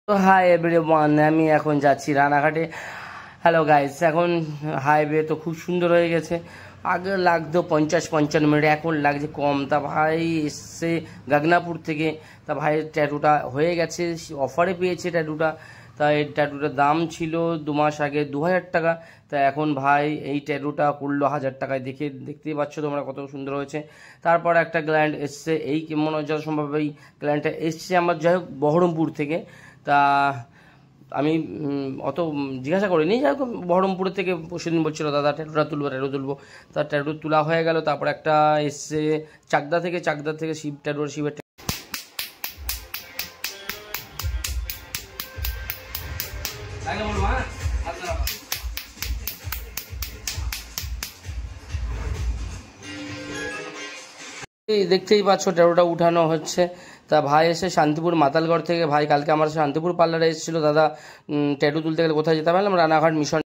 তো hi everyone, আমি এখন যাচ্ছি রানাঘাটে। হ্যালো গাইস, এখন হাইওয়ে তো খুব সুন্দর হয়ে গেছে। আগে লাগতো 50-55 মিনিট, এখন লাগছে কম। তা ভাই এসছে গাগনাপুর থেকে। তা ভাইয়ের ট্যাটুটা হয়ে গেছে, অফারে পেয়েছে ট্যাটুটা। তা এই ট্যাটুটার দাম ছিল 2 মাস আগে 2000 টাকা। তা এখন ভাই এই ট্যাটুটা করলো 1000 টাকায়। দেখতেই পাচ্ছ তোমরা কত সুন্দর হয়েছে। তারপর একটা ক্লায়েন্ট এসছে, এই মনে হয় যত সম্ভব এই ক্লায়েন্টটা এসছে আমার, যাই হোক বহরমপুর থেকে। তা আমি অত জিজ্ঞাসা করিনি, যাই হোক বহরমপুর থেকে সেদিন বলছিল দাদা ট্যাটু তুলবো। তার ট্যাটু তোলা হয়ে গেল। তারপর একটা এসছে চাকদা থেকে শিবের দেখতেই পাচ্ছ ট্যাটুটা উঠানো হচ্ছে। তা ভাই এসে শান্তিপুর মাতালগড় থেকে। ভাই কালকে আমার শান্তিপুর পার্লারে এসেছিল দাদা ট্যাটু তুলতে গেলে কোথায় যেতে পারলাম, রানাঘাট মিশন।